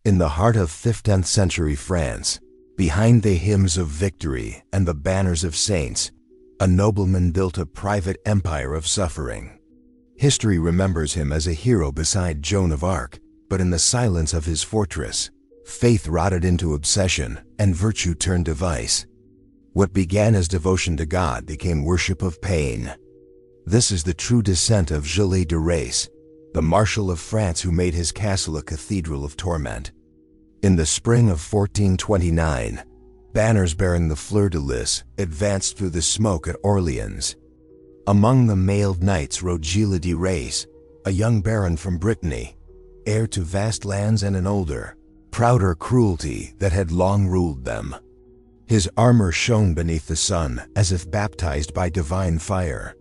In the heart of 15th century France, behind the hymns of victory and the banners of saints, a nobleman built a private empire of suffering. History remembers him as a hero beside Joan of Arc, but in the silence of his fortress, faith rotted into obsession and virtue turned to vice. What began as devotion to God became worship of pain. This is the true descent of Gilles de Rais, the Marshal of France who made his castle a cathedral of torment. In the spring of 1429, banners bearing the fleur-de-lis advanced through the smoke at Orleans. Among the mailed knights rode Gilles de Rais, a young baron from Brittany, heir to vast lands and an older, prouder cruelty that had long ruled them. His armor shone beneath the sun as if baptized by divine fire.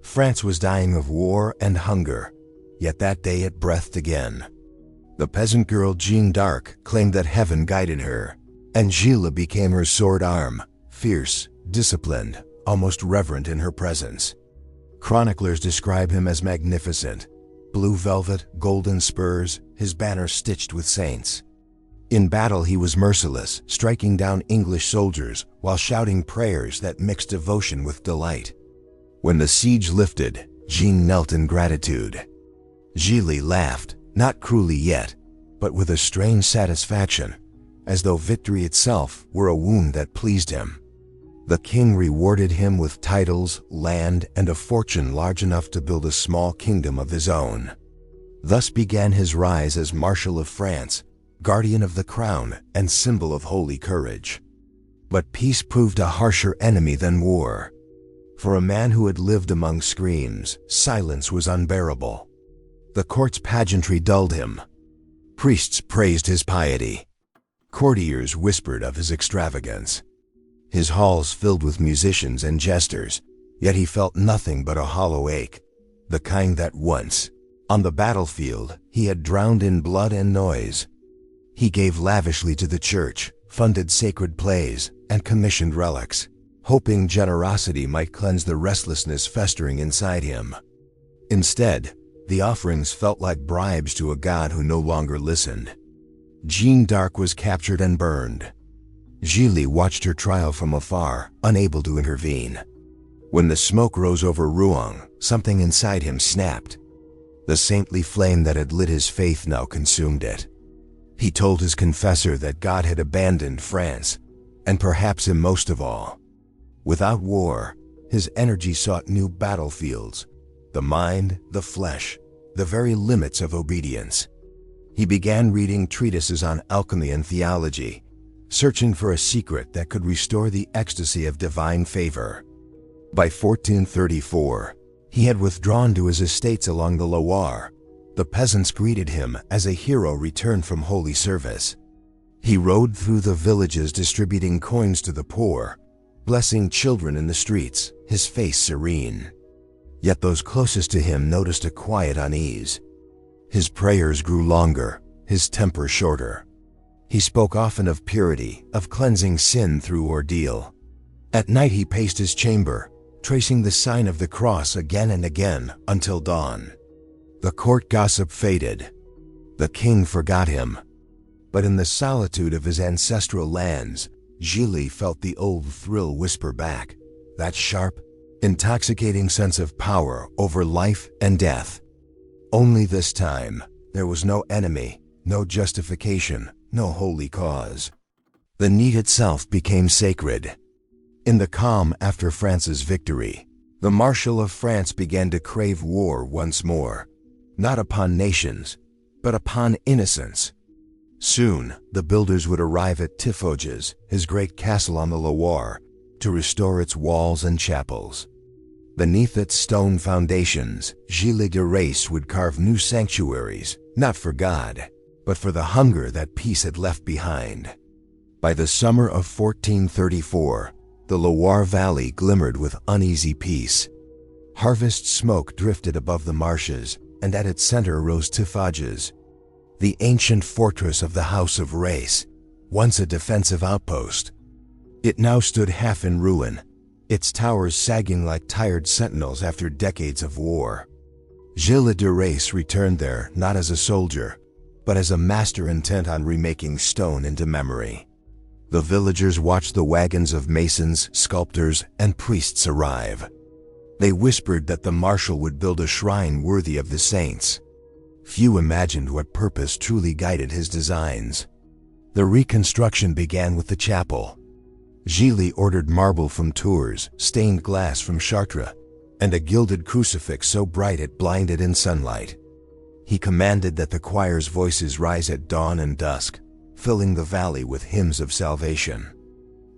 France was dying of war and hunger, yet that day it breathed again. The peasant girl Jeanne d'Arc claimed that heaven guided her, and Gilles became her sword arm, fierce, disciplined, almost reverent in her presence. Chroniclers describe him as magnificent, blue velvet, golden spurs, his banner stitched with saints. In battle he was merciless, striking down English soldiers while shouting prayers that mixed devotion with delight. When the siege lifted, Jeanne knelt in gratitude. Gilles laughed, not cruelly yet, but with a strange satisfaction, as though victory itself were a wound that pleased him. The king rewarded him with titles, land, and a fortune large enough to build a small kingdom of his own. Thus began his rise as Marshal of France, guardian of the crown and symbol of holy courage. But peace proved a harsher enemy than war. For a man who had lived among screams, silence was unbearable. The court's pageantry dulled him. Priests praised his piety. Courtiers whispered of his extravagance. His halls filled with musicians and jesters, yet he felt nothing but a hollow ache, the kind that once, on the battlefield, he had drowned in blood and noise. He gave lavishly to the church, funded sacred plays, and commissioned relics, hoping generosity might cleanse the restlessness festering inside him. Instead, the offerings felt like bribes to a god who no longer listened. Jeanne d'Arc was captured and burned. Gilles watched her trial from afar, unable to intervene. When the smoke rose over Rouen, something inside him snapped. The saintly flame that had lit his faith now consumed it. He told his confessor that God had abandoned France, and perhaps him most of all. Without war, his energy sought new battlefields, the mind, the flesh, the very limits of obedience. He began reading treatises on alchemy and theology, searching for a secret that could restore the ecstasy of divine favor. By 1434, he had withdrawn to his estates along the Loire. The peasants greeted him as a hero returned from holy service. He rode through the villages distributing coins to the poor, blessing children in the streets, his face serene. Yet those closest to him noticed a quiet unease. His prayers grew longer, his temper shorter. He spoke often of purity, of cleansing sin through ordeal. At night he paced his chamber, tracing the sign of the cross again and again until dawn. The court gossip faded. The king forgot him. But in the solitude of his ancestral lands, Gilles felt the old thrill whisper back, that sharp, intoxicating sense of power over life and death. Only this time, there was no enemy, no justification, no holy cause. The need itself became sacred. In the calm after France's victory, the Marshal of France began to crave war once more, not upon nations, but upon innocence. Soon, the builders would arrive at Tiffauges, his great castle on the Loire, to restore its walls and chapels. Beneath its stone foundations, Gilles de Rais would carve new sanctuaries, not for God, but for the hunger that peace had left behind. By the summer of 1434, the Loire Valley glimmered with uneasy peace. Harvest smoke drifted above the marshes, and at its center rose Tiffauges, the ancient fortress of the House of Rais, once a defensive outpost. It now stood half in ruin, its towers sagging like tired sentinels after decades of war. Gilles de Rais returned there not as a soldier, but as a master intent on remaking stone into memory. The villagers watched the wagons of masons, sculptors, and priests arrive. They whispered that the marshal would build a shrine worthy of the saints. Few imagined what purpose truly guided his designs. The reconstruction began with the chapel. Gilles ordered marble from Tours, stained glass from Chartres, and a gilded crucifix so bright it blinded in sunlight. He commanded that the choir's voices rise at dawn and dusk, filling the valley with hymns of salvation.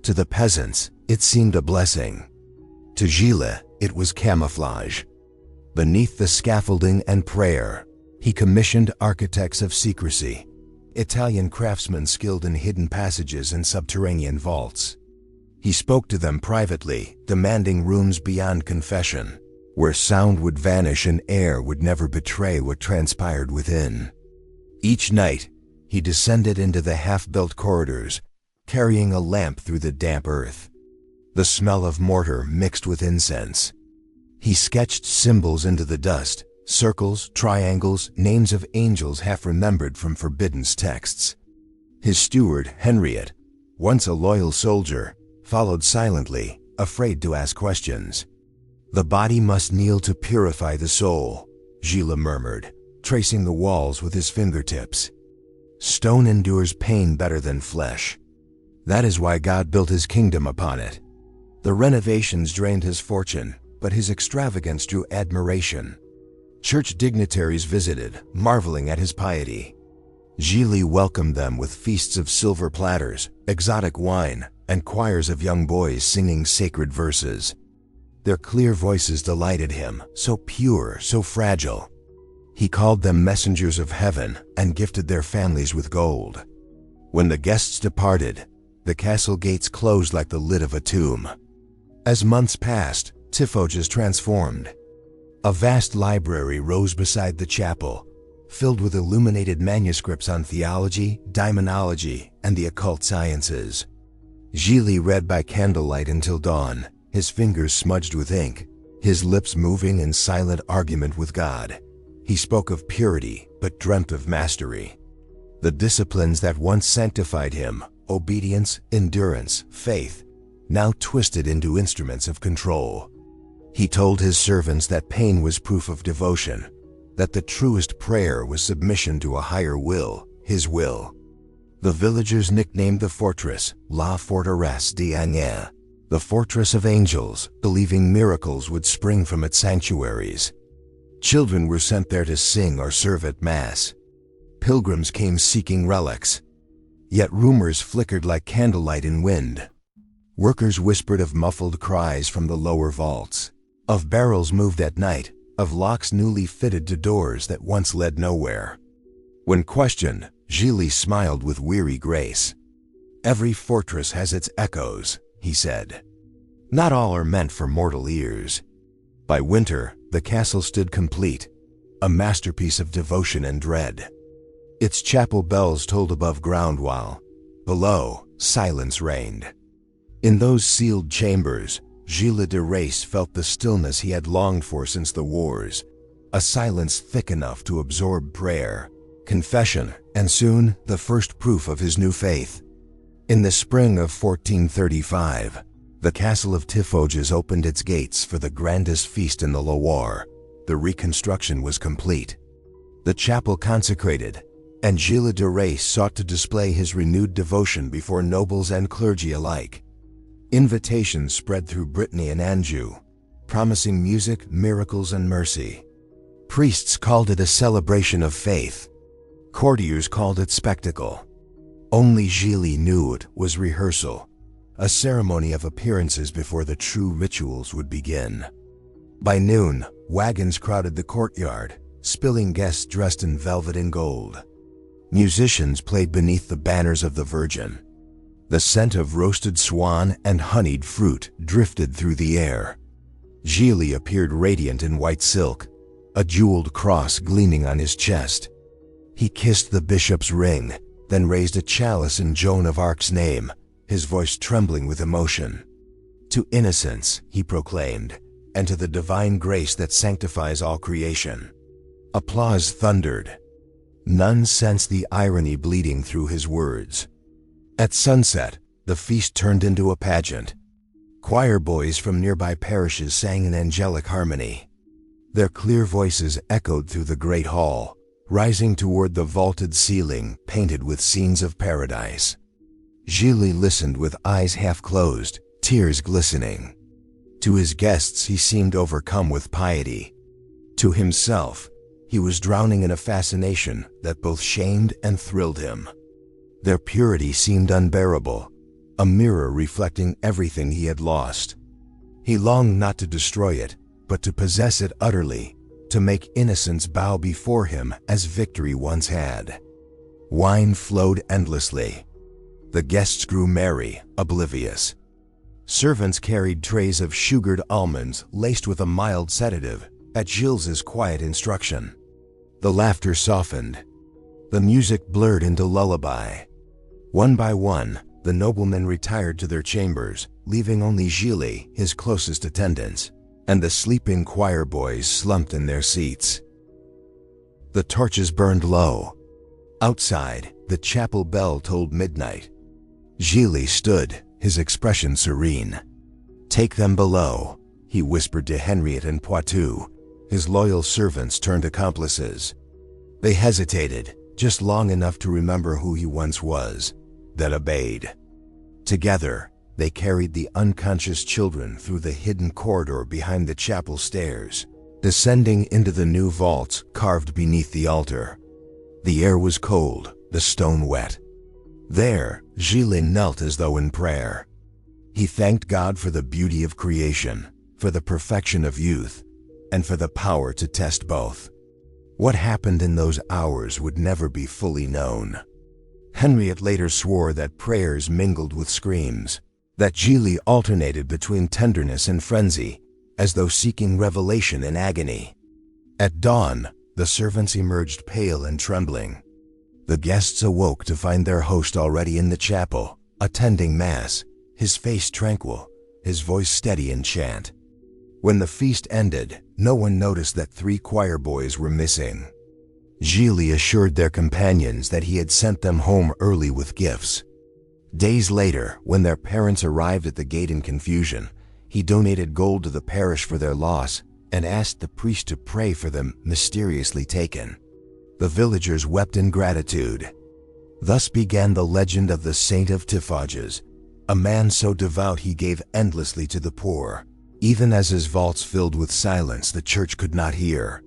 To the peasants, it seemed a blessing. To Gilles, it was camouflage. Beneath the scaffolding and prayer, he commissioned architects of secrecy, Italian craftsmen skilled in hidden passages and subterranean vaults. He spoke to them privately, demanding rooms beyond confession, where sound would vanish and air would never betray what transpired within. Each night, he descended into the half-built corridors, carrying a lamp through the damp earth. The smell of mortar mixed with incense. He sketched symbols into the dust, circles, triangles, names of angels half remembered from forbidden texts. His steward, Henriette, once a loyal soldier, followed silently, afraid to ask questions. "The body must kneel to purify the soul," Gilles murmured, tracing the walls with his fingertips. "Stone endures pain better than flesh. That is why God built his kingdom upon it." The renovations drained his fortune, but his extravagance drew admiration. Church dignitaries visited, marveling at his piety. Gilles welcomed them with feasts of silver platters, exotic wine, and choirs of young boys singing sacred verses. Their clear voices delighted him, so pure, so fragile. He called them messengers of heaven and gifted their families with gold. When the guests departed, the castle gates closed like the lid of a tomb. As months passed, Tiffauges transformed. A vast library rose beside the chapel, filled with illuminated manuscripts on theology, demonology, and the occult sciences. Gilles read by candlelight until dawn, his fingers smudged with ink, his lips moving in silent argument with God. He spoke of purity, but dreamt of mastery. The disciplines that once sanctified him, obedience, endurance, faith, now twisted into instruments of control. He told his servants that pain was proof of devotion, that the truest prayer was submission to a higher will, his will. The villagers nicknamed the fortress La Forteresse des Anges, the fortress of angels, believing miracles would spring from its sanctuaries. Children were sent there to sing or serve at Mass. Pilgrims came seeking relics. Yet rumors flickered like candlelight in wind. Workers whispered of muffled cries from the lower vaults, of barrels moved at night, of locks newly fitted to doors that once led nowhere. When questioned, Gilles smiled with weary grace. "Every fortress has its echoes," he said. "Not all are meant for mortal ears." By winter, the castle stood complete, a masterpiece of devotion and dread. Its chapel bells tolled above ground while, below, silence reigned. In those sealed chambers, Gilles de Rais felt the stillness he had longed for since the wars, a silence thick enough to absorb prayer, confession, and soon the first proof of his new faith. In the spring of 1435, the castle of Tiffauges opened its gates for the grandest feast in the Loire. The reconstruction was complete. The chapel consecrated, and Gilles de Rais sought to display his renewed devotion before nobles and clergy alike. Invitations spread through Brittany and Anjou, promising music, miracles, and mercy. Priests called it a celebration of faith. Courtiers called it spectacle. Only Gilles knew it was rehearsal, a ceremony of appearances before the true rituals would begin. By noon, wagons crowded the courtyard, spilling guests dressed in velvet and gold. Musicians played beneath the banners of the Virgin. The scent of roasted swan and honeyed fruit drifted through the air. Gilles appeared radiant in white silk, a jeweled cross gleaming on his chest. He kissed the bishop's ring, then raised a chalice in Joan of Arc's name, his voice trembling with emotion. "To innocence," he proclaimed, "and to the divine grace that sanctifies all creation." Applause thundered. None sensed the irony bleeding through his words. At sunset, the feast turned into a pageant. Choir boys from nearby parishes sang in angelic harmony. Their clear voices echoed through the great hall, rising toward the vaulted ceiling painted with scenes of paradise. Gilles listened with eyes half closed, tears glistening. To his guests he seemed overcome with piety. To himself, he was drowning in a fascination that both shamed and thrilled him. Their purity seemed unbearable, a mirror reflecting everything he had lost. He longed not to destroy it, but to possess it utterly, to make innocence bow before him as victory once had. Wine flowed endlessly. The guests grew merry, oblivious. Servants carried trays of sugared almonds laced with a mild sedative, at Gilles's quiet instruction. The laughter softened. The music blurred into lullaby. One by one, the noblemen retired to their chambers, leaving only Gilles, his closest attendants, and the sleeping choir boys slumped in their seats. The torches burned low. Outside, the chapel bell tolled midnight. Gilles stood, his expression serene. "Take them below," he whispered to Henriette and Poitou, his loyal servants turned accomplices. They hesitated, just long enough to remember who he once was, then obeyed. Together, they carried the unconscious children through the hidden corridor behind the chapel stairs, descending into the new vaults carved beneath the altar. The air was cold, the stone wet. There, Gilles knelt as though in prayer. He thanked God for the beauty of creation, for the perfection of youth, and for the power to test both. What happened in those hours would never be fully known. Henriette later swore that prayers mingled with screams, that Gilles alternated between tenderness and frenzy, as though seeking revelation in agony. At dawn, the servants emerged pale and trembling. The guests awoke to find their host already in the chapel, attending Mass, his face tranquil, his voice steady in chant. When the feast ended, no one noticed that 3 choir boys were missing. Gilles assured their companions that he had sent them home early with gifts. Days later, when their parents arrived at the gate in confusion, he donated gold to the parish for their loss and asked the priest to pray for them mysteriously taken. The villagers wept in gratitude. Thus began the legend of the Saint of Tiffauges, a man so devout he gave endlessly to the poor, even as his vaults filled with silence the church could not hear.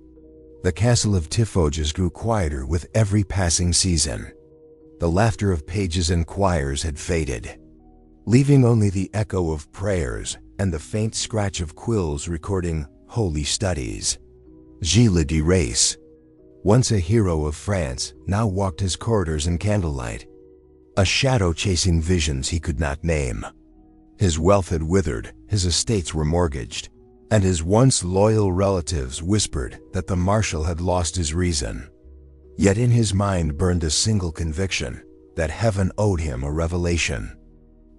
The castle of Tiffauges grew quieter with every passing season. The laughter of pages and choirs had faded, leaving only the echo of prayers and the faint scratch of quills recording holy studies. Gilles de Rais, once a hero of France, now walked his corridors in candlelight, a shadow chasing visions he could not name. His wealth had withered, his estates were mortgaged, and his once loyal relatives whispered that the Marshal had lost his reason. Yet in his mind burned a single conviction, that heaven owed him a revelation.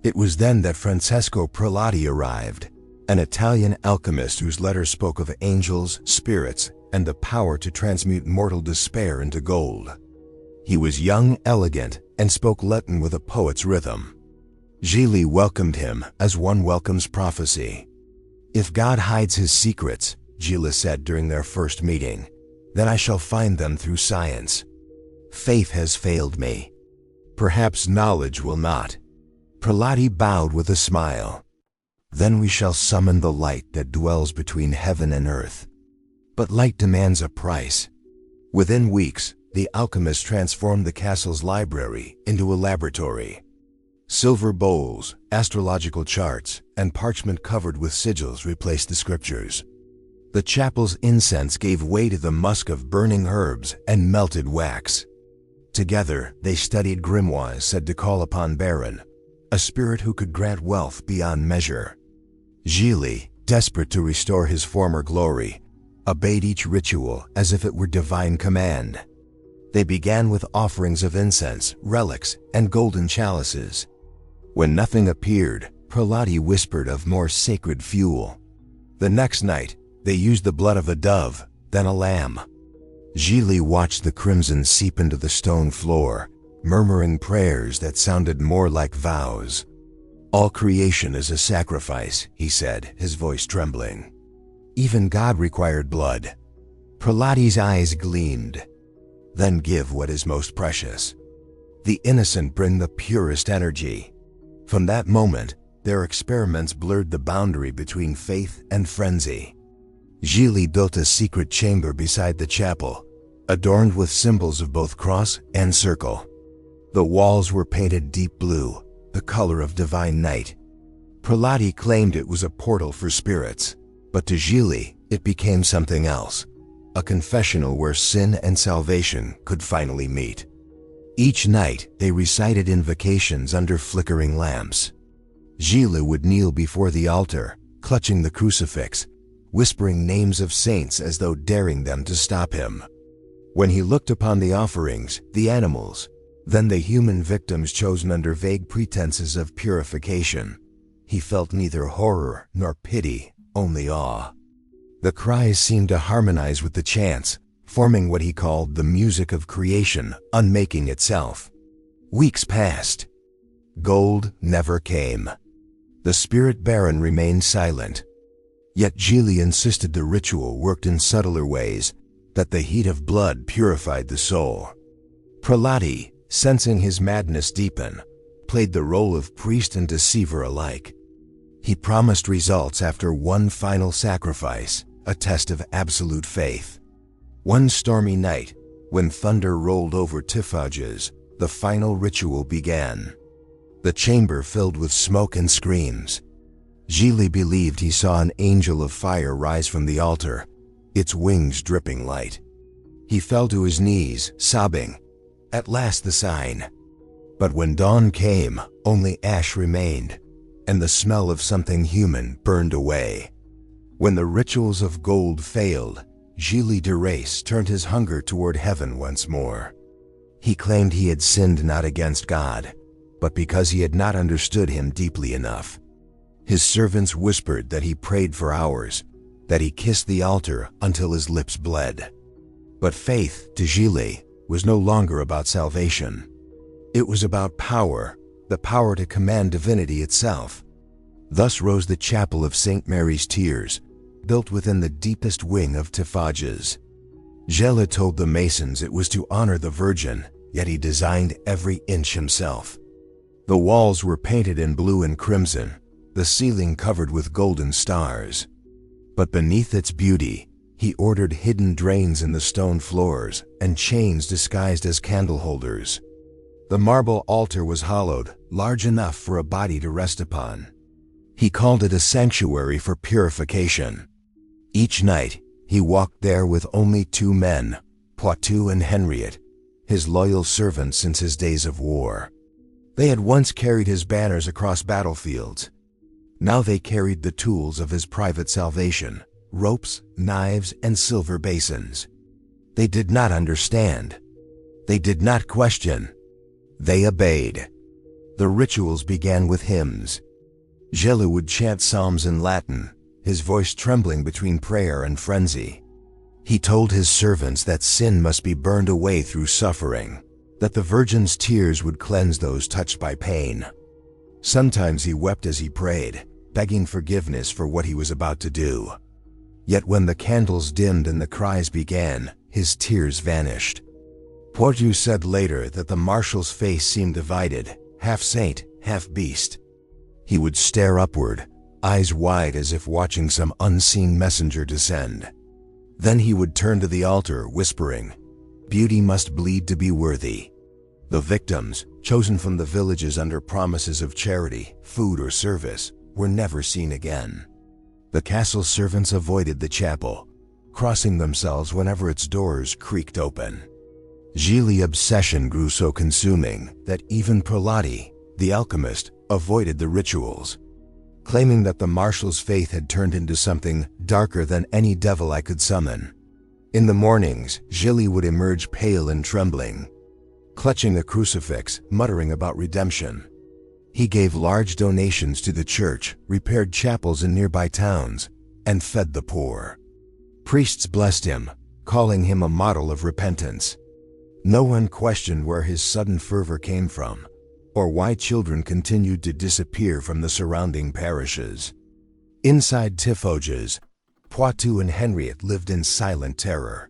It was then that Francesco Prelati arrived, an Italian alchemist whose letters spoke of angels, spirits, and the power to transmute mortal despair into gold. He was young, elegant, and spoke Latin with a poet's rhythm. Gilles welcomed him as one welcomes prophecy. "If God hides his secrets," Gilles said during their first meeting, "then I shall find them through science. Faith has failed me. Perhaps knowledge will not." Prelati bowed with a smile. "Then we shall summon the light that dwells between heaven and earth. But light demands a price." Within weeks, the alchemist transformed the castle's library into a laboratory. Silver bowls, astrological charts, and parchment covered with sigils replaced the scriptures. The chapel's incense gave way to the musk of burning herbs and melted wax. Together, they studied grimoires said to call upon Baron, a spirit who could grant wealth beyond measure. Gilles, desperate to restore his former glory, obeyed each ritual as if it were divine command. They began with offerings of incense, relics, and golden chalices. When nothing appeared, Prelati whispered of more sacred fuel. The next night, they used the blood of a dove, then a lamb. Gilles watched the crimson seep into the stone floor, murmuring prayers that sounded more like vows. "All creation is a sacrifice," he said, his voice trembling. "Even God required blood." Prelati's eyes gleamed. "Then give what is most precious. The innocent bring the purest energy." From that moment, their experiments blurred the boundary between faith and frenzy. Gilles built a secret chamber beside the chapel, adorned with symbols of both cross and circle. The walls were painted deep blue, the color of divine night. Prelati claimed it was a portal for spirits, but to Gilles, it became something else, a confessional where sin and salvation could finally meet. Each night, they recited invocations under flickering lamps. Gilles would kneel before the altar, clutching the crucifix, whispering names of saints as though daring them to stop him. When he looked upon the offerings, the animals, then the human victims chosen under vague pretenses of purification, he felt neither horror nor pity, only awe. The cries seemed to harmonize with the chants, forming what he called the music of creation, unmaking itself. Weeks passed. Gold never came. The spirit baron remained silent. Yet Gilles insisted the ritual worked in subtler ways, that the heat of blood purified the soul. Prelati, sensing his madness deepen, played the role of priest and deceiver alike. He promised results after one final sacrifice, a test of absolute faith. One stormy night, when thunder rolled over Tiffauges, the final ritual began. The chamber filled with smoke and screams. Gilles believed he saw an angel of fire rise from the altar, its wings dripping light. He fell to his knees, sobbing, "At last the sign." But when dawn came, only ash remained, and the smell of something human burned away. When the rituals of gold failed, Gilles de Rais turned his hunger toward heaven once more. He claimed he had sinned not against God, but because he had not understood him deeply enough. His servants whispered that he prayed for hours, that he kissed the altar until his lips bled. But faith, to Gilles, was no longer about salvation. It was about power, the power to command divinity itself. Thus rose the Chapel of St. Mary's Tears, built within the deepest wing of Tiffauges. Gilles told the masons it was to honor the Virgin, yet he designed every inch himself. The walls were painted in blue and crimson, the ceiling covered with golden stars. But beneath its beauty, he ordered hidden drains in the stone floors and chains disguised as candle holders. The marble altar was hollowed, large enough for a body to rest upon. He called it a sanctuary for purification. Each night, he walked there with only two men, Poitou and Henriette, his loyal servants since his days of war. They had once carried his banners across battlefields. Now they carried the tools of his private salvation, ropes, knives, and silver basins. They did not understand. They did not question. They obeyed. The rituals began with hymns. Gilles would chant psalms in Latin, his voice trembling between prayer and frenzy. He told his servants that sin must be burned away through suffering, that the Virgin's tears would cleanse those touched by pain. Sometimes he wept as he prayed, begging forgiveness for what he was about to do. Yet when the candles dimmed and the cries began, his tears vanished. Poitou said later that the Marshal's face seemed divided, half saint, half beast. He would stare upward, eyes wide as if watching some unseen messenger descend. Then he would turn to the altar, whispering, "Beauty must bleed to be worthy." The victims, chosen from the villages under promises of charity, food, or service, were never seen again. The castle servants avoided the chapel, crossing themselves whenever its doors creaked open. Gilles' obsession grew so consuming that even Prelati, the alchemist, avoided the rituals, claiming that the Marshal's faith had turned into something darker than any devil I could summon. In the mornings, Gilles would emerge pale and trembling, clutching a crucifix, muttering about redemption. He gave large donations to the church, repaired chapels in nearby towns, and fed the poor. Priests blessed him, calling him a model of repentance. No one questioned where his sudden fervor came from, or why children continued to disappear from the surrounding parishes. Inside Tiffauges, Poitou and Henriette lived in silent terror.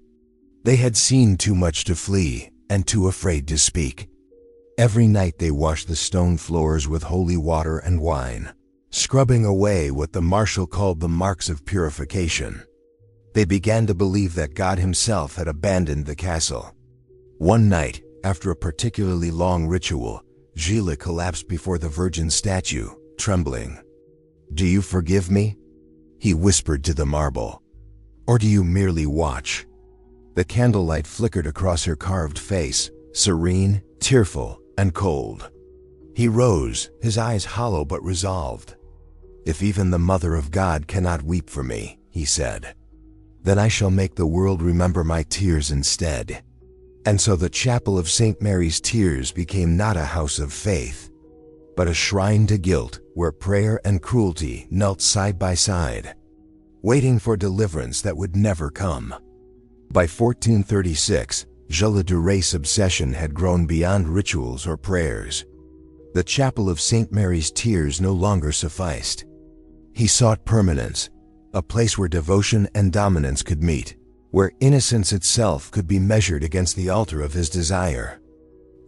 They had seen too much to flee and too afraid to speak. Every night they washed the stone floors with holy water and wine, scrubbing away what the Marshal called the marks of purification. They began to believe that God himself had abandoned the castle. One night, after a particularly long ritual, Gilles collapsed before the Virgin statue, trembling. "Do you forgive me?" he whispered to the marble. "Or do you merely watch?" The candlelight flickered across her carved face, serene, tearful, and cold. He rose, his eyes hollow but resolved. "If even the Mother of God cannot weep for me," he said, "then I shall make the world remember my tears instead." And so the chapel of St. Mary's Tears became not a house of faith, but a shrine to guilt where prayer and cruelty knelt side by side, waiting for deliverance that would never come. By 1436, Gilles de Rais' obsession had grown beyond rituals or prayers. The chapel of St. Mary's Tears no longer sufficed. He sought permanence, a place where devotion and dominance could meet, where innocence itself could be measured against the altar of his desire.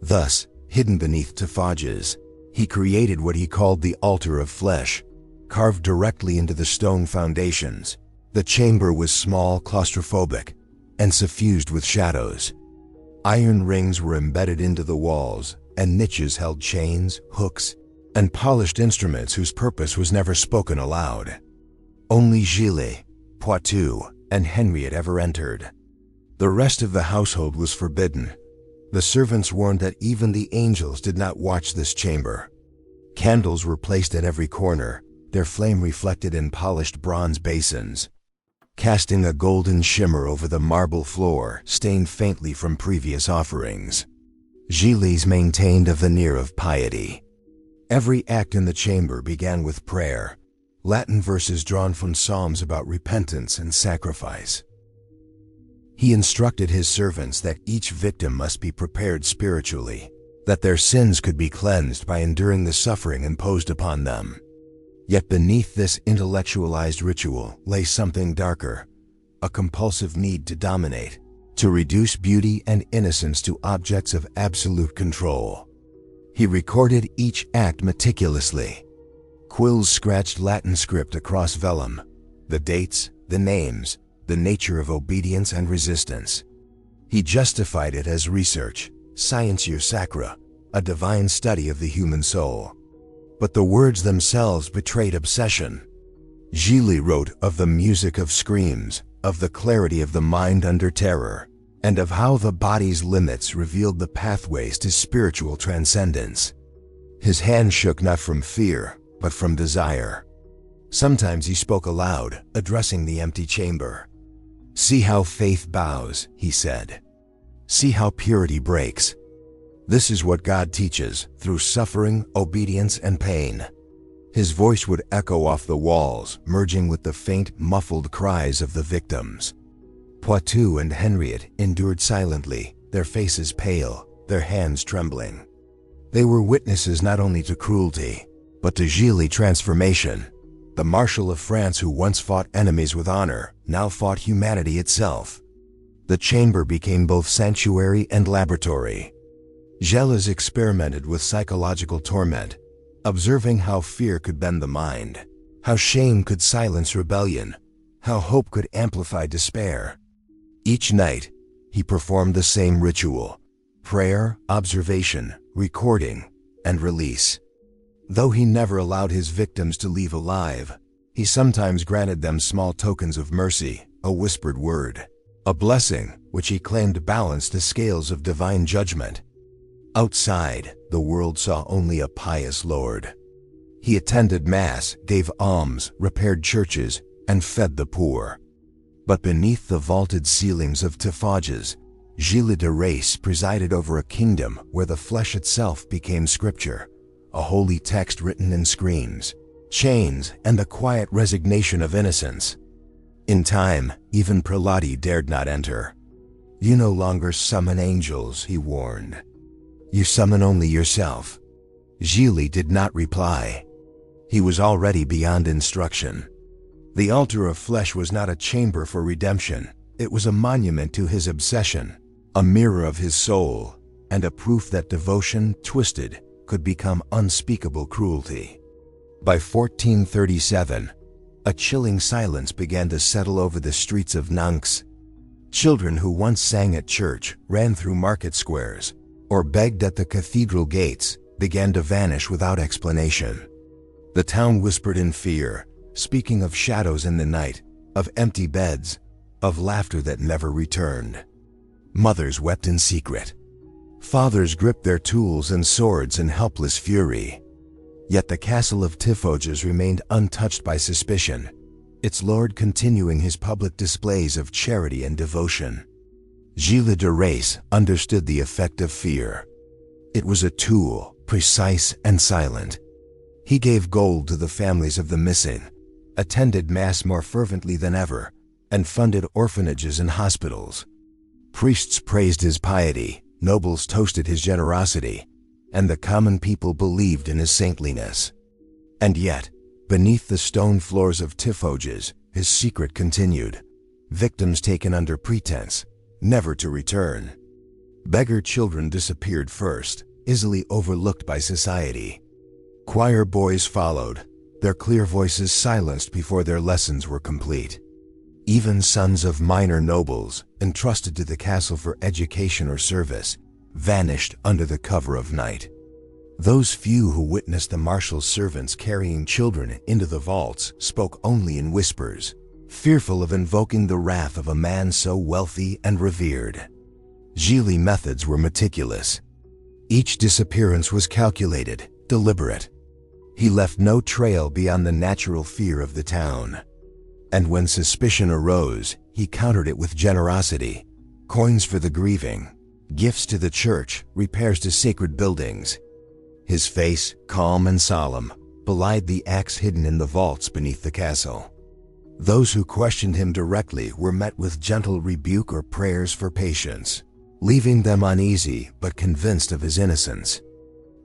Thus, hidden beneath Tiffauges, he created what he called the altar of flesh, carved directly into the stone foundations. The chamber was small, claustrophobic, and suffused with shadows. Iron rings were embedded into the walls, and niches held chains, hooks, and polished instruments whose purpose was never spoken aloud. Only Gilles, Poitou, and Henriette ever entered. The rest of the household was forbidden. The servants warned that even the angels did not watch this chamber. Candles were placed at every corner, their flame reflected in polished bronze basins, casting a golden shimmer over the marble floor stained faintly from previous offerings. Gilles maintained a veneer of piety. Every act in the chamber began with prayer, Latin verses drawn from psalms about repentance and sacrifice. He instructed his servants that each victim must be prepared spiritually, that their sins could be cleansed by enduring the suffering imposed upon them. Yet beneath this intellectualized ritual lay something darker, a compulsive need to dominate, to reduce beauty and innocence to objects of absolute control. He recorded each act meticulously. Quills scratched Latin script across vellum, the dates, the names, the nature of obedience and resistance. He justified it as research, scientia sacra, a divine study of the human soul. But the words themselves betrayed obsession. Gilles wrote of the music of screams, of the clarity of the mind under terror, and of how the body's limits revealed the pathways to spiritual transcendence. His hand shook not from fear, but from desire. Sometimes he spoke aloud, addressing the empty chamber. "See how faith bows," he said. "See how purity breaks. This is what God teaches through suffering, obedience, and pain." His voice would echo off the walls, merging with the faint, muffled cries of the victims. Poitou and Henriette endured silently, their faces pale, their hands trembling. They were witnesses not only to cruelty, but to Gilles' transformation. The Marshal of France, who once fought enemies with honor, now fought humanity itself. The chamber became both sanctuary and laboratory. Gilles experimented with psychological torment, observing how fear could bend the mind, how shame could silence rebellion, how hope could amplify despair. Each night, he performed the same ritual: prayer, observation, recording, and release. Though he never allowed his victims to leave alive, he sometimes granted them small tokens of mercy, a whispered word, a blessing which he claimed balanced the scales of divine judgment. Outside, the world saw only a pious Lord. He attended Mass, gave alms, repaired churches, and fed the poor. But beneath the vaulted ceilings of Tiffauges, Gilles de Rais presided over a kingdom where the flesh itself became scripture, a holy text written in screams, chains, and the quiet resignation of innocence. In time, even prelati dared not enter, "You no longer summon angels," he warned. "You summon only yourself." Gilles did not reply. He was already beyond instruction. The altar of flesh was not a chamber for redemption. It was a monument to his obsession, a mirror of his soul, and a proof that devotion, twisted, could become unspeakable cruelty. By 1437, a chilling silence began to settle over the streets of Nantes. Children who once sang at church, ran through market squares, or begged at the cathedral gates, began to vanish without explanation. The town whispered in fear, speaking of shadows in the night, of empty beds, of laughter that never returned. Mothers wept in secret. Fathers gripped their tools and swords in helpless fury. Yet the castle of Tiffauges remained untouched by suspicion, its lord continuing his public displays of charity and devotion. Gilles de Rais understood the effect of fear. It was a tool, precise and silent. He gave gold to the families of the missing, attended Mass more fervently than ever, and funded orphanages and hospitals. Priests praised his piety, nobles toasted his generosity, and the common people believed in his saintliness. And yet, beneath the stone floors of Tiffauges, his secret continued. Victims taken under pretense, never to return. Beggar children disappeared first, easily overlooked by society. Choir boys followed, their clear voices silenced before their lessons were complete. Even sons of minor nobles, entrusted to the castle for education or service, vanished under the cover of night. Those few who witnessed the marshal's servants carrying children into the vaults spoke only in whispers, fearful of invoking the wrath of a man so wealthy and revered. Gilles' methods were meticulous. Each disappearance was calculated, deliberate. He left no trail beyond the natural fear of the town. And when suspicion arose, he countered it with generosity. Coins for the grieving, gifts to the church, repairs to sacred buildings. His face, calm and solemn, belied the acts hidden in the vaults beneath the castle. Those who questioned him directly were met with gentle rebuke or prayers for patience, leaving them uneasy but convinced of his innocence.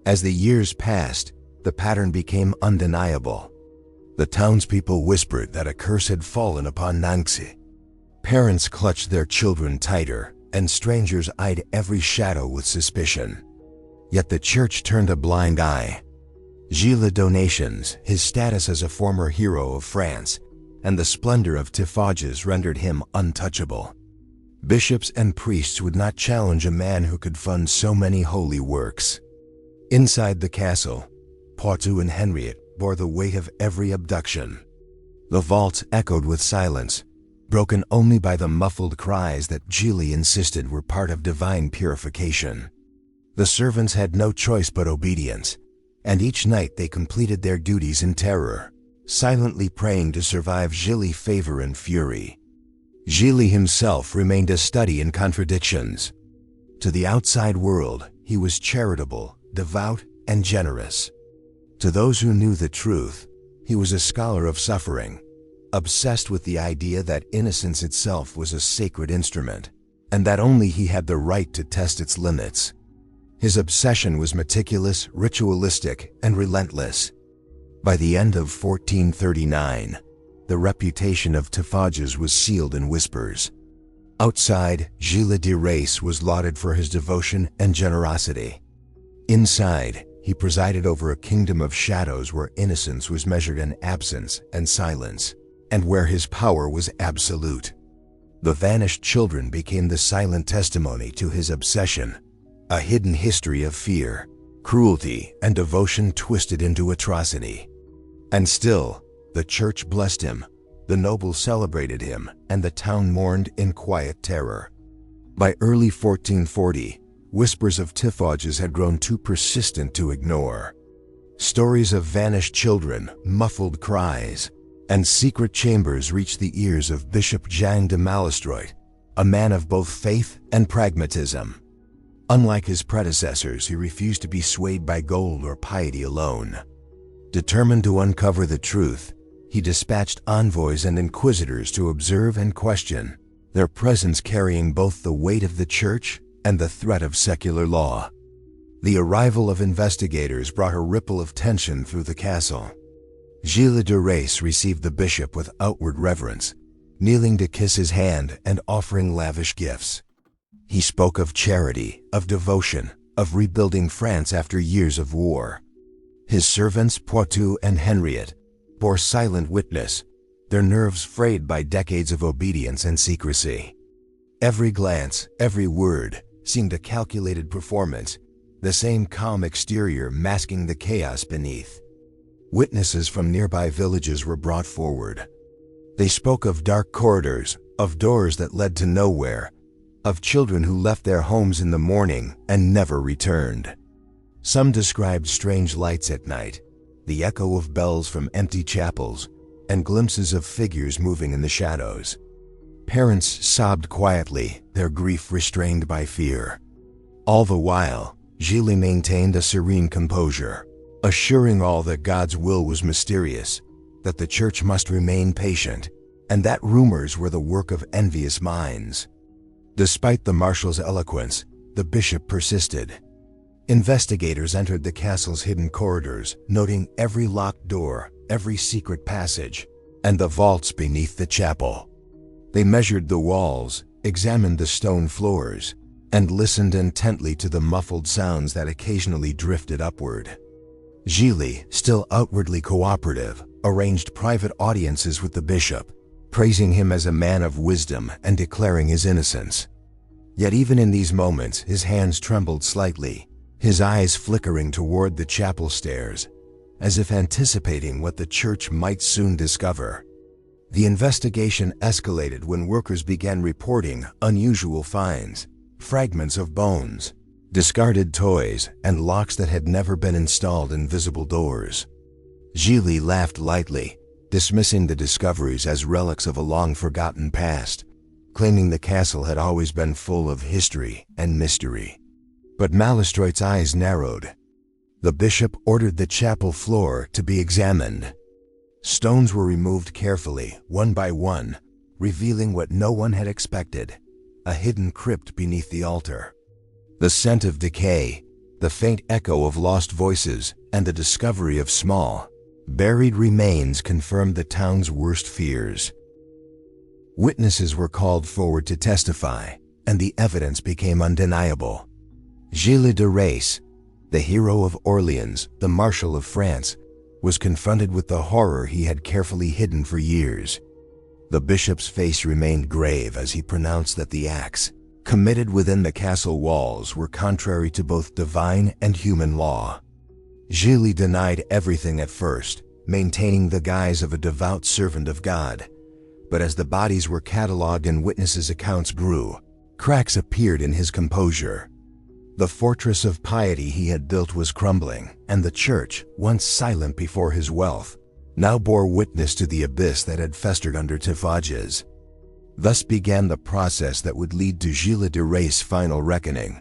As the years passed, the pattern became undeniable. The townspeople whispered that a curse had fallen upon Nantes. Parents clutched their children tighter, and strangers eyed every shadow with suspicion. Yet the church turned a blind eye. Gilles' donations, his status as a former hero of France, and the splendor of Tiffauges rendered him untouchable. Bishops and priests would not challenge a man who could fund so many holy works. Inside the castle, Poitou and Henriette bore the weight of every abduction. The vaults echoed with silence, broken only by the muffled cries that Gilles insisted were part of divine purification. The servants had no choice but obedience, and each night they completed their duties in terror, silently praying to survive Gilles' favor and fury. Gilles himself remained a study in contradictions. To the outside world, he was charitable, devout, and generous. To those who knew the truth, he was a scholar of suffering, obsessed with the idea that innocence itself was a sacred instrument, and that only he had the right to test its limits. His obsession was meticulous, ritualistic, and relentless. By the end of 1439, the reputation of Tiffauges was sealed in whispers. Outside, Gilles de Rais was lauded for his devotion and generosity. Inside, he presided over a kingdom of shadows where innocence was measured in absence and silence, and where his power was absolute. The vanished children became the silent testimony to his obsession, a hidden history of fear, cruelty, and devotion twisted into atrocity. And still, the church blessed him, the nobles celebrated him, and the town mourned in quiet terror. By early 1440, whispers of Tiffauges had grown too persistent to ignore. Stories of vanished children, muffled cries, and secret chambers reached the ears of Bishop Jean de Malestroit, a man of both faith and pragmatism. Unlike his predecessors, he refused to be swayed by gold or piety alone. Determined to uncover the truth, he dispatched envoys and inquisitors to observe and question, their presence carrying both the weight of the church and the threat of secular law. The arrival of investigators brought a ripple of tension through the castle. Gilles de Rais received the bishop with outward reverence, kneeling to kiss his hand and offering lavish gifts. He spoke of charity, of devotion, of rebuilding France after years of war. His servants Poitou and Henriette bore silent witness, their nerves frayed by decades of obedience and secrecy. Every glance, every word seemed a calculated performance, the same calm exterior masking the chaos beneath. Witnesses from nearby villages were brought forward. They spoke of dark corridors, of doors that led to nowhere, of children who left their homes in the morning and never returned. Some described strange lights at night, the echo of bells from empty chapels, and glimpses of figures moving in the shadows. Parents sobbed quietly, their grief restrained by fear. All the while, Gilles maintained a serene composure, assuring all that God's will was mysterious, that the church must remain patient, and that rumors were the work of envious minds. Despite the marshal's eloquence, the bishop persisted. Investigators entered the castle's hidden corridors, noting every locked door, every secret passage, and the vaults beneath the chapel. They measured the walls, examined the stone floors, and listened intently to the muffled sounds that occasionally drifted upward. Gilles, still outwardly cooperative, arranged private audiences with the bishop, praising him as a man of wisdom and declaring his innocence. Yet even in these moments, his hands trembled slightly, his eyes flickering toward the chapel stairs, as if anticipating what the church might soon discover. The investigation escalated when workers began reporting unusual finds, fragments of bones, discarded toys, and locks that had never been installed in visible doors. Gilles laughed lightly, dismissing the discoveries as relics of a long-forgotten past, claiming the castle had always been full of history and mystery. But Malestroit's eyes narrowed. The bishop ordered the chapel floor to be examined. Stones were removed carefully, one by one, revealing what no one had expected, a hidden crypt beneath the altar. The scent of decay, the faint echo of lost voices, and the discovery of small, buried remains confirmed the town's worst fears. Witnesses were called forward to testify, and the evidence became undeniable. Gilles de Rais, the hero of Orleans, the Marshal of France, was confronted with the horror he had carefully hidden for years. The bishop's face remained grave as he pronounced that the acts, committed within the castle walls, were contrary to both divine and human law. Gilles denied everything at first, maintaining the guise of a devout servant of God. But as the bodies were catalogued and witnesses' accounts grew, cracks appeared in his composure. The fortress of piety he had built was crumbling, and the church, once silent before his wealth, now bore witness to the abyss that had festered under Tiffauges. Thus began the process that would lead to Gilles de Rais' final reckoning,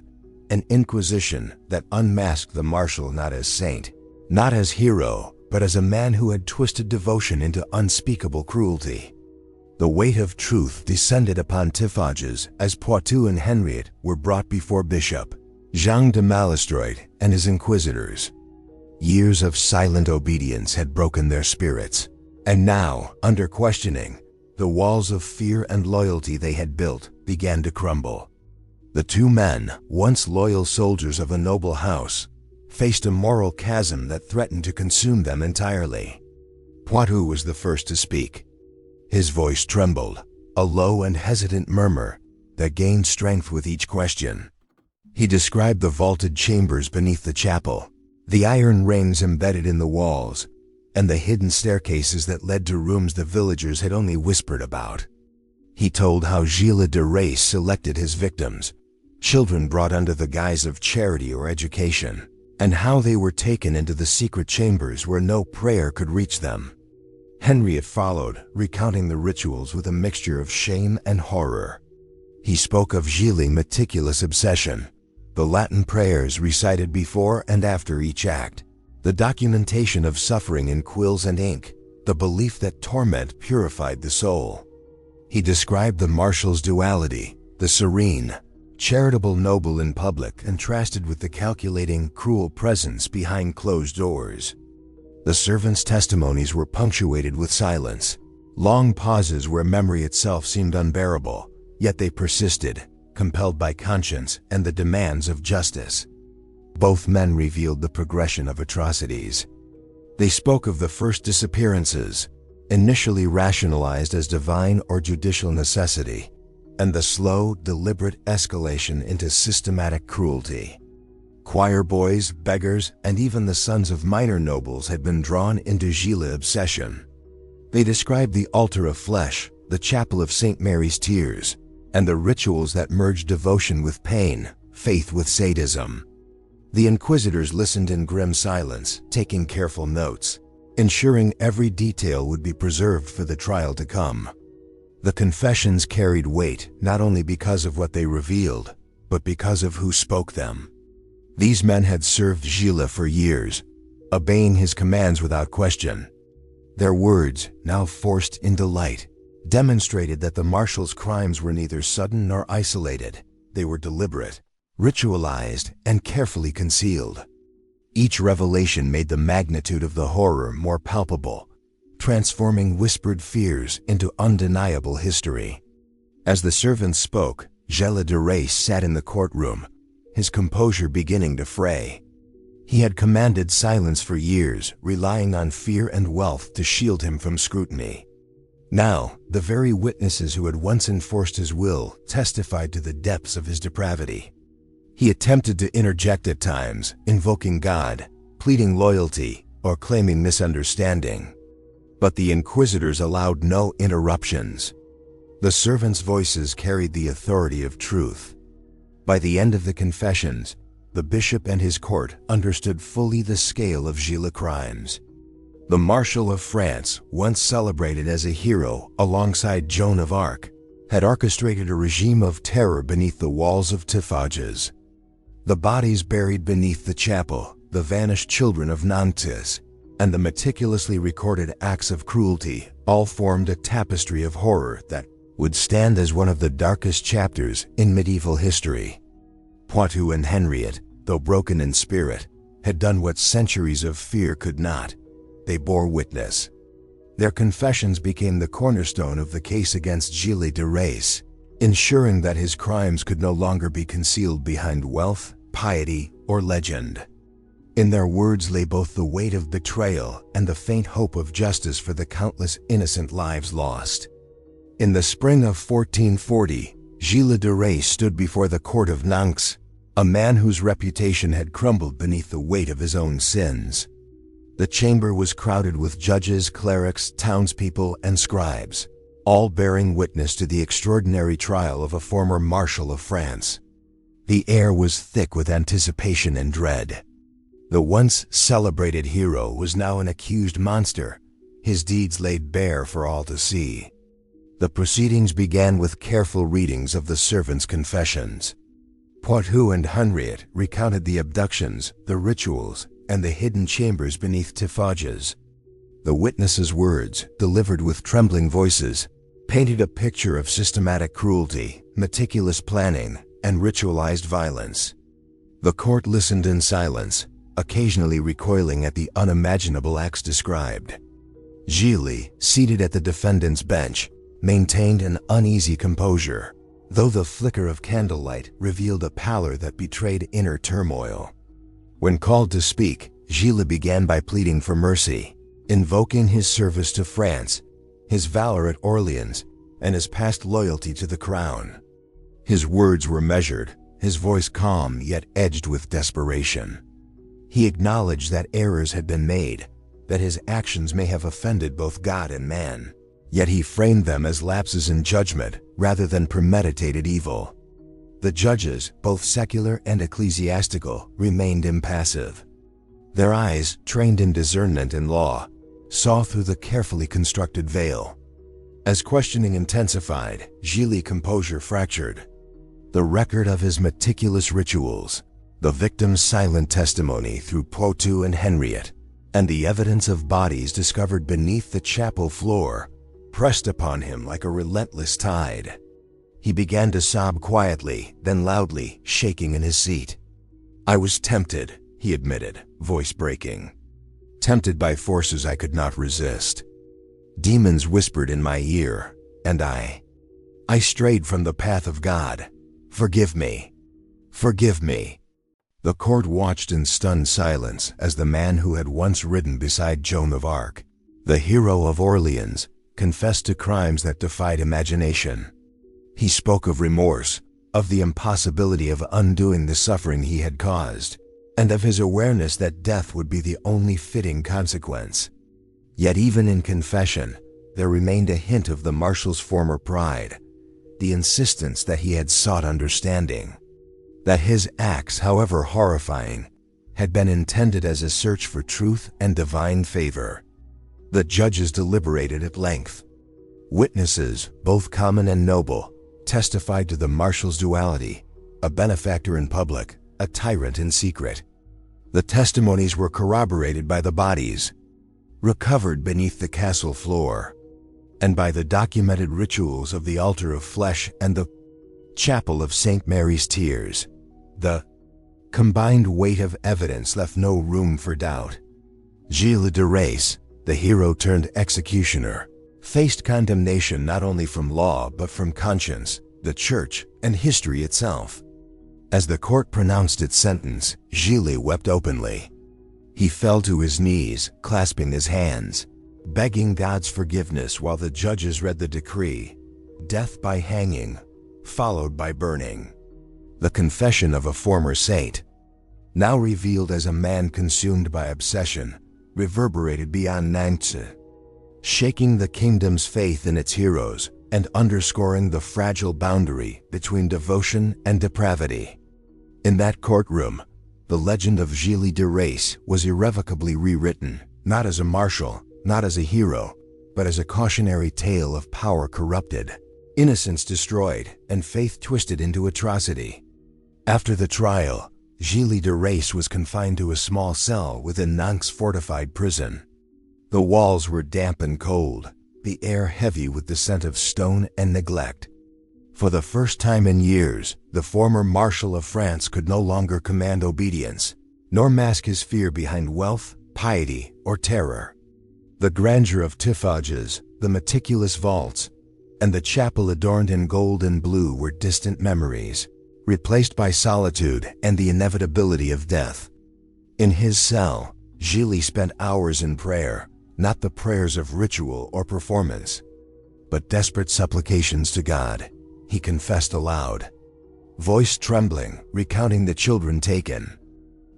an inquisition that unmasked the Marshal not as saint, not as hero, but as a man who had twisted devotion into unspeakable cruelty. The weight of truth descended upon Tiffauges as Poitou and Henriette were brought before Bishop Jean de Malestroit and his inquisitors. Years of silent obedience had broken their spirits, and now, under questioning, the walls of fear and loyalty they had built began to crumble. The two men, once loyal soldiers of a noble house, faced a moral chasm that threatened to consume them entirely. Poitou was the first to speak. His voice trembled, a low and hesitant murmur that gained strength with each question. He described the vaulted chambers beneath the chapel, the iron rings embedded in the walls, and the hidden staircases that led to rooms the villagers had only whispered about. He told how Gilles de Rais selected his victims, children brought under the guise of charity or education, and how they were taken into the secret chambers where no prayer could reach them. Henriette followed, recounting the rituals with a mixture of shame and horror. He spoke of Gilles' meticulous obsession, the Latin prayers recited before and after each act, the documentation of suffering in quills and ink, the belief that torment purified the soul. He described the Marshal's duality, the serene, charitable noble in public contrasted with the calculating, cruel presence behind closed doors. The servants' testimonies were punctuated with silence, long pauses where memory itself seemed unbearable, yet they persisted, compelled by conscience and the demands of justice. Both men revealed the progression of atrocities. They spoke of the first disappearances, initially rationalized as divine or judicial necessity, and the slow, deliberate escalation into systematic cruelty. Choir boys, beggars, and even the sons of minor nobles had been drawn into Gilles' obsession. They described the altar of flesh, the chapel of St. Mary's Tears, and the rituals that merged devotion with pain, faith with sadism. The inquisitors listened in grim silence, taking careful notes, ensuring every detail would be preserved for the trial to come. The confessions carried weight not only because of what they revealed, but because of who spoke them. These men had served Gilles for years, obeying his commands without question. Their words, now forced into light, demonstrated that the Marshal's crimes were neither sudden nor isolated. They were deliberate, ritualized, and carefully concealed. Each revelation made the magnitude of the horror more palpable, transforming whispered fears into undeniable history. As the servants spoke, Gilles de Rais sat in the courtroom, his composure beginning to fray. He had commanded silence for years, relying on fear and wealth to shield him from scrutiny. Now, the very witnesses who had once enforced his will testified to the depths of his depravity. He attempted to interject at times, invoking God, pleading loyalty, or claiming misunderstanding. But the inquisitors allowed no interruptions. The servants' voices carried the authority of truth. By the end of the confessions, the bishop and his court understood fully the scale of Gilles' crimes. The Marshal of France, once celebrated as a hero alongside Joan of Arc, had orchestrated a regime of terror beneath the walls of Tiffauges. The bodies buried beneath the chapel, the vanished children of Nantes, and the meticulously recorded acts of cruelty all formed a tapestry of horror that would stand as one of the darkest chapters in medieval history. Poitou and Henriette, though broken in spirit, had done what centuries of fear could not. They bore witness. Their confessions became the cornerstone of the case against Gilles de Rais, ensuring that his crimes could no longer be concealed behind wealth, piety, or legend. In their words lay both the weight of betrayal and the faint hope of justice for the countless innocent lives lost. In the spring of 1440, Gilles de Rais stood before the court of Nantes, a man whose reputation had crumbled beneath the weight of his own sins. The chamber was crowded with judges, clerics, townspeople, and scribes, all bearing witness to the extraordinary trial of a former Marshal of France. The air was thick with anticipation and dread. The once celebrated hero was now an accused monster, his deeds laid bare for all to see. The proceedings began with careful readings of the servants' confessions. Poitou and Henriette recounted the abductions, the rituals, and the hidden chambers beneath Tiffauges. The witnesses' words, delivered with trembling voices, painted a picture of systematic cruelty, meticulous planning, and ritualized violence. The court listened in silence, occasionally recoiling at the unimaginable acts described. Gilles, seated at the defendant's bench, maintained an uneasy composure, though the flicker of candlelight revealed a pallor that betrayed inner turmoil. When called to speak, Gilles began by pleading for mercy, invoking his service to France, his valor at Orleans, and his past loyalty to the crown. His words were measured, his voice calm yet edged with desperation. He acknowledged that errors had been made, that his actions may have offended both God and man, yet he framed them as lapses in judgment rather than premeditated evil. The judges, both secular and ecclesiastical, remained impassive. Their eyes, trained in discernment and law, saw through the carefully constructed veil. As questioning intensified, Gilles' composure fractured. The record of his meticulous rituals, the victim's silent testimony through Poitou and Henriette, and the evidence of bodies discovered beneath the chapel floor pressed upon him like a relentless tide. He began to sob quietly, then loudly, shaking in his seat. "I was tempted," he admitted, voice breaking. "Tempted by forces I could not resist. Demons whispered in my ear, and I strayed from the path of God. Forgive me. Forgive me." The court watched in stunned silence as the man who had once ridden beside Joan of Arc, the hero of Orleans, confessed to crimes that defied imagination. He spoke of remorse, of the impossibility of undoing the suffering he had caused, and of his awareness that death would be the only fitting consequence. Yet even in confession, there remained a hint of the Marshal's former pride, the insistence that he had sought understanding, that his acts, however horrifying, had been intended as a search for truth and divine favor. The judges deliberated at length. Witnesses, both common and noble, testified to the Marshal's duality, a benefactor in public, a tyrant in secret. The testimonies were corroborated by the bodies recovered beneath the castle floor, and by the documented rituals of the altar of flesh and the chapel of St. Mary's Tears. The combined weight of evidence left no room for doubt. Gilles de Rais, the hero turned executioner, faced condemnation not only from law but from conscience, the church, and history itself. As the court pronounced its sentence, Gilles wept openly. He fell to his knees, clasping his hands, begging God's forgiveness while the judges read the decree: death by hanging, followed by burning. The confession of a former saint, now revealed as a man consumed by obsession, reverberated beyond Nantes, shaking the kingdom's faith in its heroes and underscoring the fragile boundary between devotion and depravity. In that courtroom, the legend of Gilles de Rais was irrevocably rewritten, not as a marshal, not as a hero, but as a cautionary tale of power corrupted, innocence destroyed, and faith twisted into atrocity. After the trial, Gilles de Rais was confined to a small cell within Nantes' fortified prison. The walls were damp and cold, the air heavy with the scent of stone and neglect. For the first time in years, the former Marshal of France could no longer command obedience, nor mask his fear behind wealth, piety, or terror. The grandeur of Tiffauges, the meticulous vaults, and the chapel adorned in gold and blue were distant memories, replaced by solitude and the inevitability of death. In his cell, Gilles spent hours in prayer, not the prayers of ritual or performance, but desperate supplications to God. He confessed aloud, voice trembling, recounting the children taken,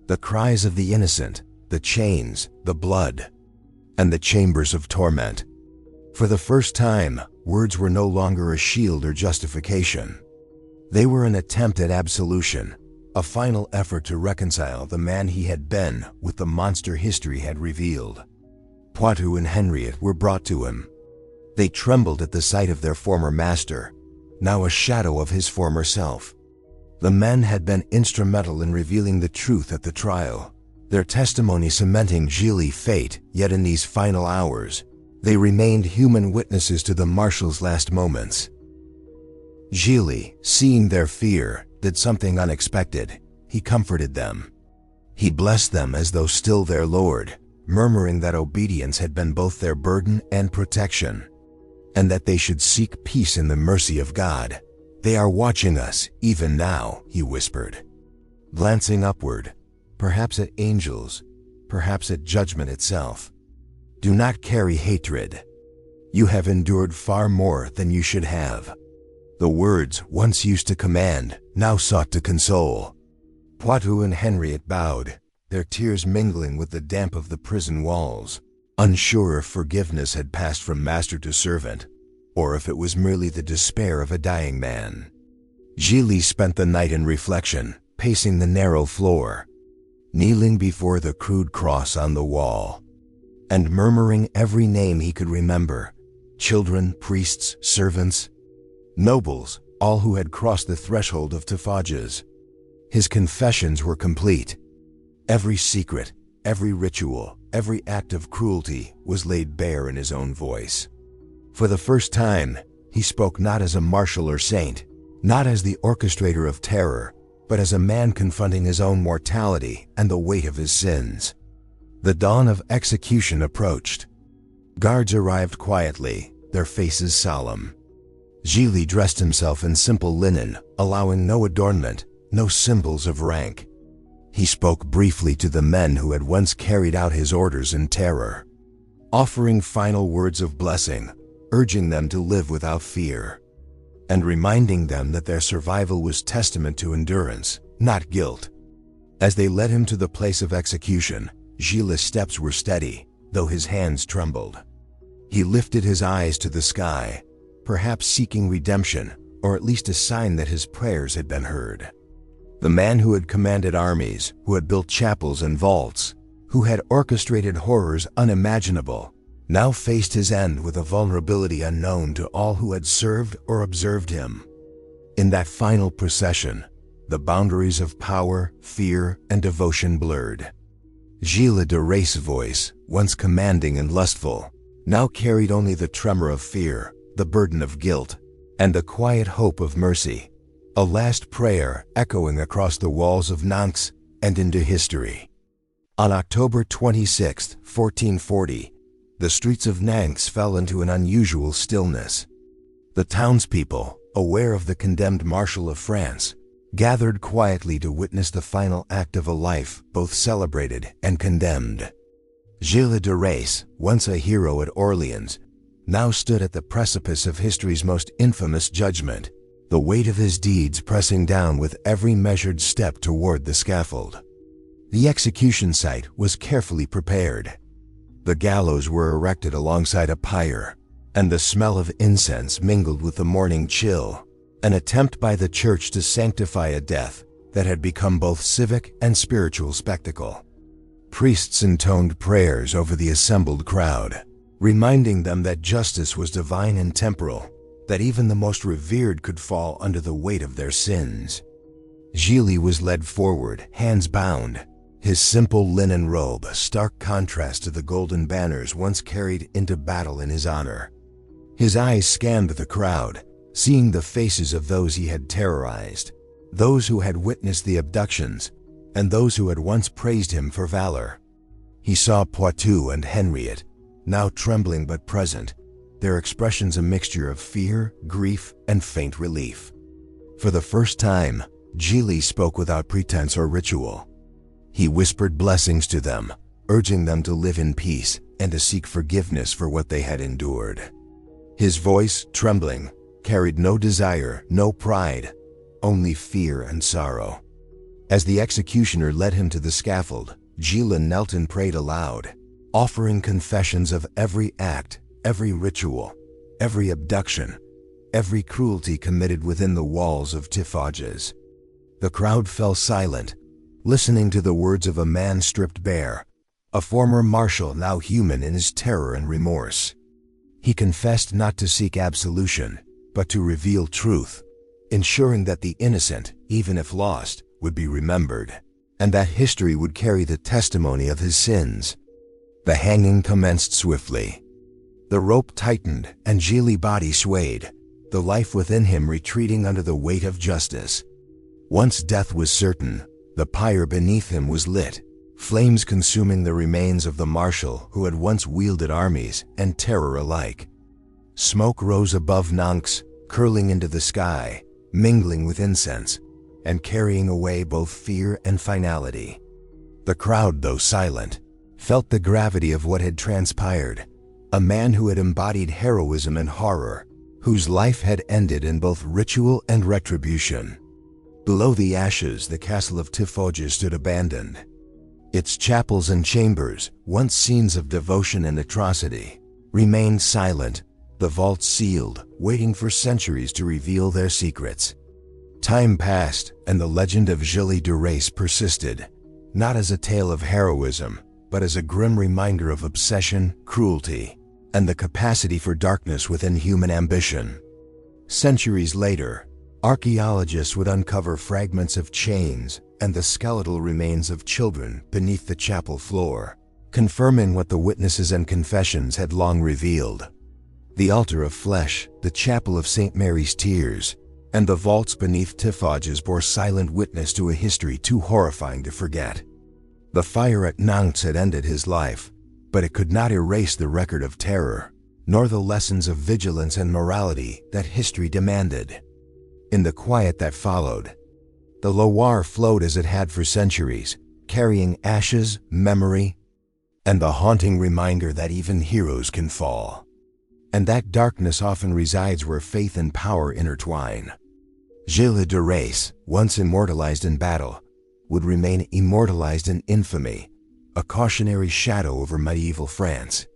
the cries of the innocent, the chains, the blood, and the chambers of torment. For the first time, words were no longer a shield or justification. They were an attempt at absolution, a final effort to reconcile the man he had been with the monster history had revealed. Poitou and Henriette were brought to him. They trembled at the sight of their former master, now a shadow of his former self. The men had been instrumental in revealing the truth at the trial, their testimony cementing Gilles' fate, yet in these final hours, they remained human witnesses to the Marshal's last moments. Gilles, seeing their fear, did something unexpected. He comforted them. He blessed them as though still their Lord, murmuring that obedience had been both their burden and protection, and that they should seek peace in the mercy of God. "They are watching us, even now," he whispered, glancing upward, perhaps at angels, perhaps at judgment itself. "Do not carry hatred. You have endured far more than you should have." The words, once used to command, now sought to console. Poitou and Henriette bowed, their tears mingling with the damp of the prison walls, unsure if forgiveness had passed from master to servant, or if it was merely the despair of a dying man. Gilles spent the night in reflection, pacing the narrow floor, kneeling before the crude cross on the wall, and murmuring every name he could remember: children, priests, servants, nobles, all who had crossed the threshold of Tiffauges. His confessions were complete. Every secret, every ritual, every act of cruelty was laid bare in his own voice. For the first time, he spoke not as a marshal or saint, not as the orchestrator of terror, but as a man confronting his own mortality and the weight of his sins. The dawn of execution approached. Guards arrived quietly, their faces solemn. Gilles dressed himself in simple linen, allowing no adornment, no symbols of rank. He spoke briefly to the men who had once carried out his orders in terror, offering final words of blessing, urging them to live without fear, and reminding them that their survival was testament to endurance, not guilt. As they led him to the place of execution, Gilles' steps were steady, though his hands trembled. He lifted his eyes to the sky, perhaps seeking redemption, or at least a sign that his prayers had been heard. The man who had commanded armies, who had built chapels and vaults, who had orchestrated horrors unimaginable, now faced his end with a vulnerability unknown to all who had served or observed him. In that final procession, the boundaries of power, fear, and devotion blurred. Gilles de Rais' voice, once commanding and lustful, now carried only the tremor of fear, the burden of guilt, and the quiet hope of mercy, a last prayer echoing across the walls of Nantes and into history. On October 26, 1440, the streets of Nantes fell into an unusual stillness. The townspeople, aware of the condemned Marshal of France, gathered quietly to witness the final act of a life both celebrated and condemned. Gilles de Rais, once a hero at Orleans, now stood at the precipice of history's most infamous judgment, the weight of his deeds pressing down with every measured step toward the scaffold. The execution site was carefully prepared. The gallows were erected alongside a pyre, and the smell of incense mingled with the morning chill, an attempt by the church to sanctify a death that had become both civic and spiritual spectacle. Priests intoned prayers over the assembled crowd, reminding them that justice was divine and temporal, that even the most revered could fall under the weight of their sins. Gilles was led forward, hands bound, his simple linen robe a stark contrast to the golden banners once carried into battle in his honor. His eyes scanned the crowd, seeing the faces of those he had terrorized, those who had witnessed the abductions, and those who had once praised him for valor. He saw Poitou and Henriette, now trembling but present, their expressions a mixture of fear, grief, and faint relief. For the first time, Gilles spoke without pretense or ritual. He whispered blessings to them, urging them to live in peace and to seek forgiveness for what they had endured. His voice, trembling, carried no desire, no pride, only fear and sorrow. As the executioner led him to the scaffold, Gilles knelt and prayed aloud, offering confessions of every act, every ritual, every abduction, every cruelty committed within the walls of Tiffauges. The crowd fell silent, listening to the words of a man stripped bare, a former marshal now human in his terror and remorse. He confessed not to seek absolution, but to reveal truth, ensuring that the innocent, even if lost, would be remembered, and that history would carry the testimony of his sins. The hanging commenced swiftly. The rope tightened and Gilles' body swayed, the life within him retreating under the weight of justice. Once death was certain, the pyre beneath him was lit, flames consuming the remains of the marshal who had once wielded armies and terror alike. Smoke rose above Nantes, curling into the sky, mingling with incense, and carrying away both fear and finality. The crowd, though silent, felt the gravity of what had transpired. A man who had embodied heroism and horror, whose life had ended in both ritual and retribution. Below the ashes, the castle of Tiffauges stood abandoned. Its chapels and chambers, once scenes of devotion and atrocity, remained silent, the vaults sealed, waiting for centuries to reveal their secrets. Time passed, and the legend of Gilles de Rais persisted, not as a tale of heroism, but as a grim reminder of obsession, cruelty, and the capacity for darkness within human ambition. Centuries later, archaeologists would uncover fragments of chains and the skeletal remains of children beneath the chapel floor, confirming what the witnesses and confessions had long revealed. The altar of flesh, the chapel of St. Mary's Tears, and the vaults beneath Tiffauges bore silent witness to a history too horrifying to forget. The fire at Nantes had ended his life, but it could not erase the record of terror, nor the lessons of vigilance and morality that history demanded. In the quiet that followed, the Loire flowed as it had for centuries, carrying ashes, memory, and the haunting reminder that even heroes can fall. And that darkness often resides where faith and power intertwine. Gilles de Rais, once immortalized in battle, would remain immortalized in infamy, a cautionary shadow over medieval France.